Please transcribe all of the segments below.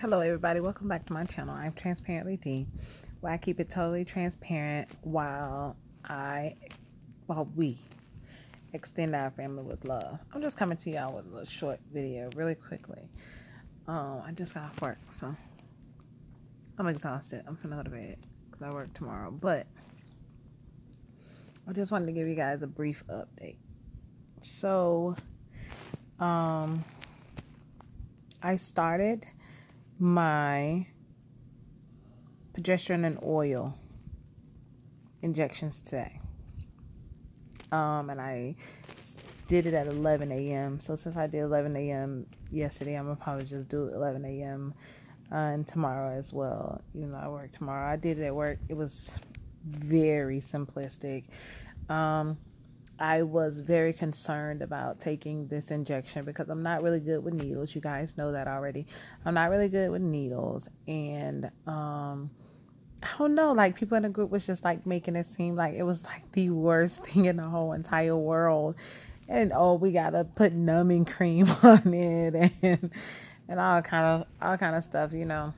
Hello everybody, welcome back to my channel. I'm Transparently D, where I keep it totally transparent while we extend our family with love. I'm just coming to y'all with a short video really quickly. I just got off work, so I'm exhausted. I'm gonna go to bed because I work tomorrow, but I just wanted to give you guys a brief update. So I started my progesterone and oil injections today. And I did it at 11 a.m. So since I did 11 a.m. yesterday, I'm going to probably just do 11 a.m. And tomorrow as well. Even though I work tomorrow. I did it at work. It was very simplistic. I was very concerned about taking this injection because I'm not really good with needles. You guys know that already. I'm not really good with needles. And I don't know, like people in the group was just like making it seem like it was like the worst thing in the whole entire world. And we gotta put numbing cream on it and all kind of stuff, you know.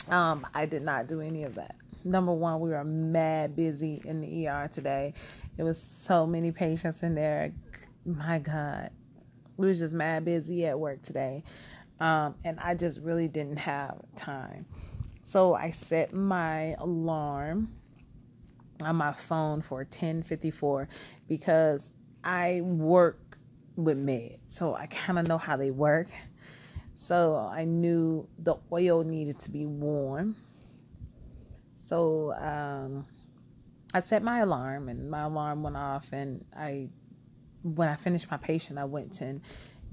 I did not do any of that. Number one, we were mad busy in the ER today. It was so many patients in there. My God. We was just mad busy at work today. And I just really didn't have time. So I set my alarm on my phone for 10:54 because I work with meds. So I kind of know how they work. So I knew the oil needed to be warm. So I set my alarm, and my alarm went off, and when I finished my patient, I went and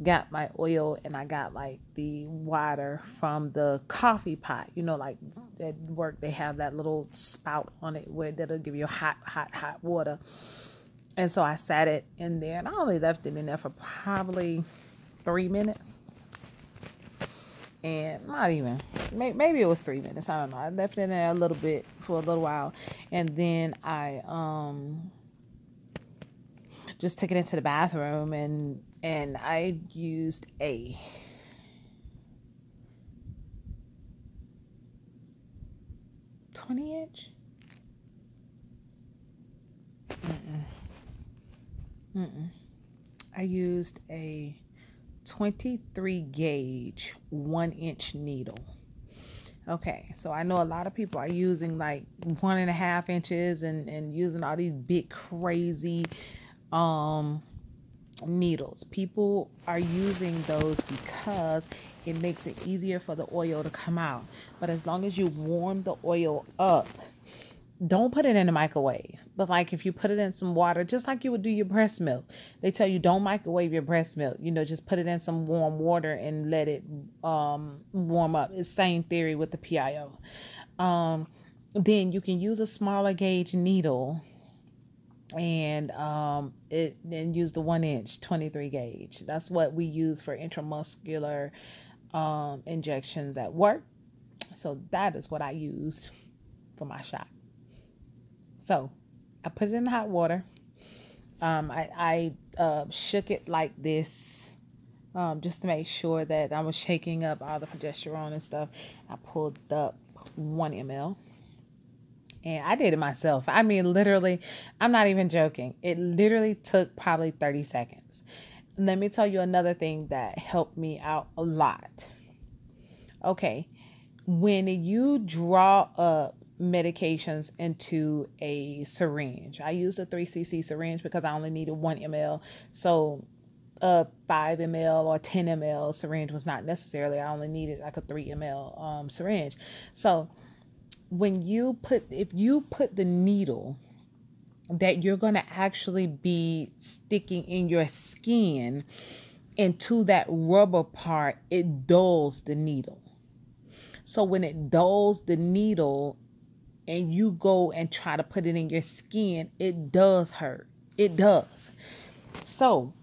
got my oil, and I got like the water from the coffee pot. You know, like at work they have that little spout on it where that'll give you hot water. And so I sat it in there, and I only left it in there for probably 3 minutes. And not even, maybe it was 3 minutes. I don't know. I left it in there a little bit for a little while. And then I just took it into the bathroom and I used a (20-inch). I used a 23 gauge 1-inch needle. Okay, so I know a lot of people are using like 1.5 inches and using all these big crazy needles. People are using those because it makes it easier for the oil to come out. But as long as you warm the oil up, don't put it in the microwave. But like if you put it in some water, just like you would do your breast milk, they tell you don't microwave your breast milk. You know, just put it in some warm water and let it warm up. It's the same theory with the PIO. Then you can use a smaller gauge needle and use the 1-inch 23 gauge. That's what we use for intramuscular injections at work. So that is what I used for my shot. So I put it in hot water. I shook it like this just to make sure that I was shaking up all the progesterone and stuff. I pulled up 1 ml. And I did it myself. I mean, literally, I'm not even joking. It literally took probably 30 seconds. Let me tell you another thing that helped me out a lot. Okay, when you draw up medications into a syringe. I used a 3cc syringe because I only needed 1 ml. So a 5 ml or 10 ml syringe was not necessarily. I only needed like a 3 ml syringe. So if you put the needle that you're going to actually be sticking in your skin into that rubber part, it dulls the needle. So when it dulls the needle, and you go and try to put it in your skin, it does hurt. It does. So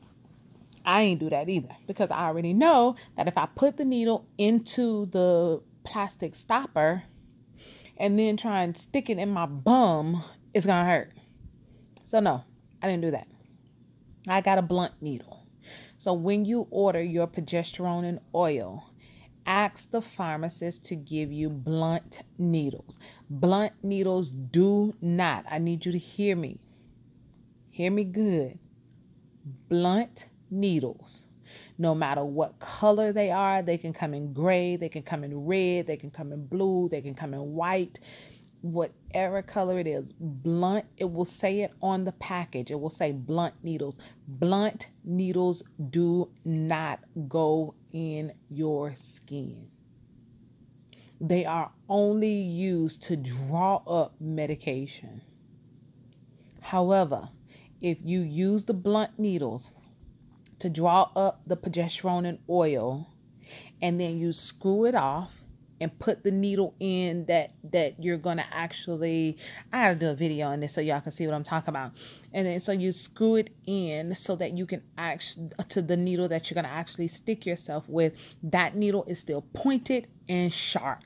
I ain't do that either because I already know that if I put the needle into the plastic stopper and then try and stick it in my bum, it's going to hurt. So no, I didn't do that. I got a blunt needle. So when you order your progesterone and oil, ask the pharmacist to give you blunt needles. Blunt needles do not, I need you to hear me. Hear me good. Blunt needles, no matter what color they are, they can come in gray, they can come in red, they can come in blue, they can come in white, whatever color it is. Blunt, it will say it on the package. It will say blunt needles. Blunt needles do not go in your skin. They are only used to draw up medication. However, if you use the blunt needles to draw up the progesterone and oil, and then you screw it off and put the needle in that you're going to actually, I gotta do a video on this so y'all can see what I'm talking about. And then so you screw it in so that you can actually, to the needle that you're going to actually stick yourself with, that needle is still pointed and sharp.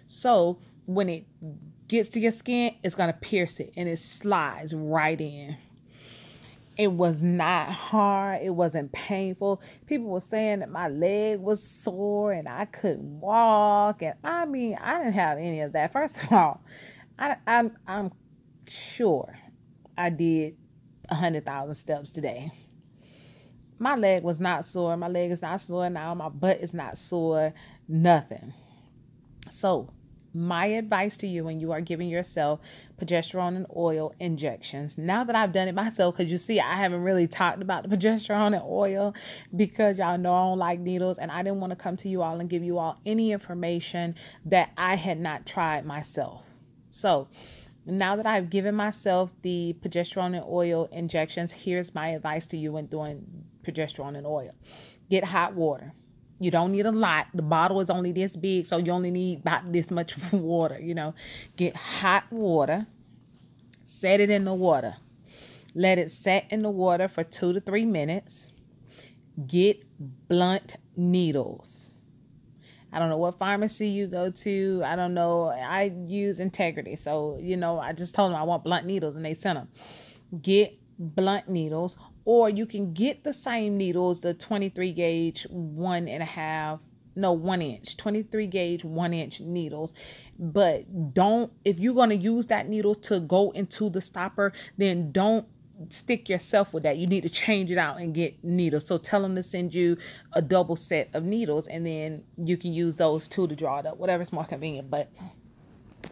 So when it gets to your skin, it's going to pierce it and it slides right in. It was not hard. It wasn't painful. People were saying that my leg was sore and I couldn't walk. And I mean, I didn't have any of that. First of all, I'm sure I did 100,000 steps today. My leg was not sore. My leg is not sore now. My butt is not sore. Nothing. So my advice to you when you are giving yourself progesterone and oil injections, now that I've done it myself, because you see, I haven't really talked about the progesterone and oil because y'all know I don't like needles, and I didn't want to come to you all and give you all any information that I had not tried myself. So now that I've given myself the progesterone and oil injections, here's my advice to you when doing progesterone and oil. Get hot water. You don't need a lot. The bottle is only this big, so you only need about this much water, you know. Get hot water. Set it in the water. Let it set in the water for 2 to 3 minutes. Get blunt needles. I don't know what pharmacy you go to. I don't know. I use Integrity. So, you know, I just told them I want blunt needles and they sent them. Get blunt needles, or you can get the same needles, the 23 gauge 1 inch 23 gauge 1 inch needles. But don't, if you're going to use that needle to go into the stopper, then don't stick yourself with that. You need to change it out and get needles. So tell them to send you a double set of needles, and then you can use those two to draw it up, whatever's more convenient. But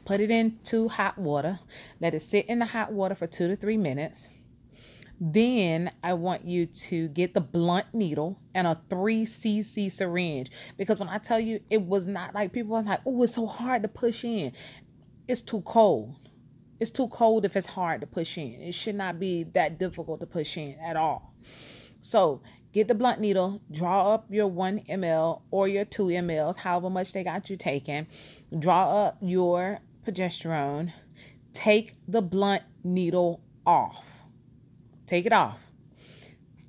put it into hot water. Let it sit in the hot water for 2 to 3 minutes. Then I want you to get the blunt needle and a 3 cc syringe, because when I tell you, it was not like people are like, oh, it's so hard to push in. It's too cold. It's too cold if it's hard to push in. It should not be that difficult to push in at all. So get the blunt needle, draw up your 1 ml or your 2 mls, however much they got you taking. Draw up your progesterone. Take the blunt needle off. Take it off.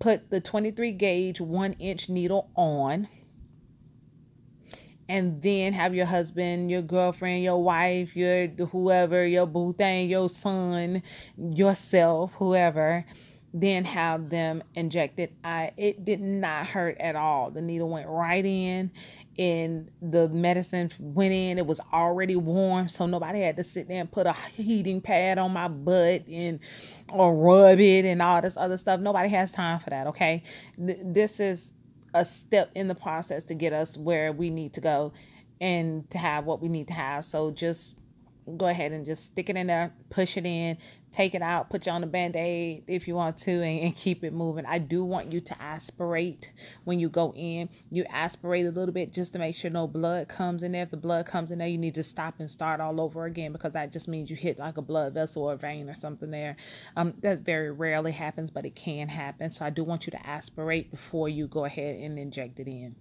Put the 23 gauge 1 inch needle on. And then have your husband, your girlfriend, your wife, your whoever, your boo thing, your son, yourself, whoever, then have them injected. It did not hurt at all. The needle went right in, and the medicine went in. It was already warm, so nobody had to sit there and put a heating pad on my butt or rub it and all this other stuff. Nobody has time for that, okay? This is a step in the process to get us where we need to go and to have what we need to have. So just go ahead and just stick it in there, push it in, take it out, put you on a Band-Aid if you want to, and keep it moving. I do want you to aspirate when you go in. You aspirate a little bit just to make sure no blood comes in there. If the blood comes in there, you need to stop and start all over again, because that just means you hit like a blood vessel or a vein or something there. That very rarely happens, but it can happen. So I do want you to aspirate before you go ahead and inject it in.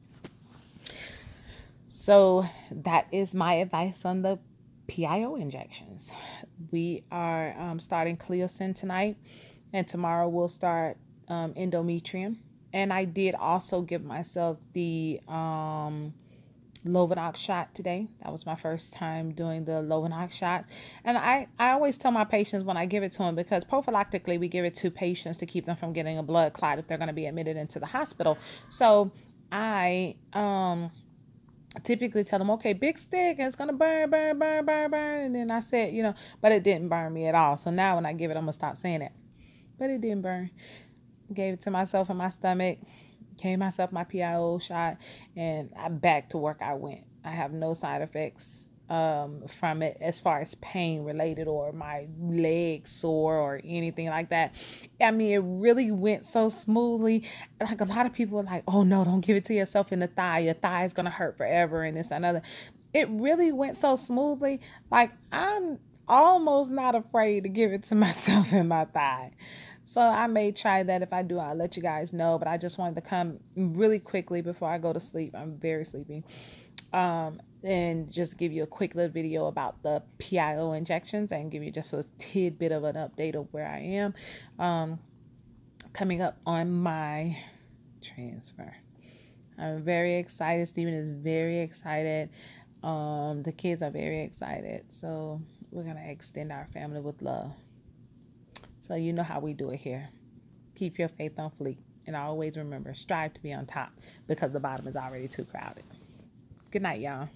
So that is my advice on the PIO injections. We are starting Cleocin tonight, and tomorrow we'll start endometrium. And I did also give myself the Lovenox shot today. That was my first time doing the Lovenox shot. And I always tell my patients when I give it to them, because prophylactically we give it to patients to keep them from getting a blood clot if they're going to be admitted into the hospital. So I typically tell them, okay, big stick, and it's gonna burn, burn, burn, burn, burn. And then I said, but it didn't burn me at all. So now when I give it, I'm gonna stop saying it. But it didn't burn. Gave it to myself in my stomach, gave myself my PIO shot, and back to work I went. I have no side effects from it as far as pain related or my leg sore or anything like that. I mean, it really went so smoothly. Like, a lot of people are like, oh no, don't give it to yourself in the thigh. Your thigh is going to hurt forever and this and other. It really went so smoothly. Like, I'm almost not afraid to give it to myself in my thigh. So I may try that. If I do, I'll let you guys know. But I just wanted to come really quickly before I go to sleep. I'm very sleepy. And just give you a quick little video about the PIO injections and give you just a tidbit of an update of where I am. Coming up on my transfer. I'm very excited. Steven is very excited. The kids are very excited. So we're going to extend our family with love. So you know how we do it here. Keep your faith on fleek. And always remember, strive to be on top because the bottom is already too crowded. Good night, y'all.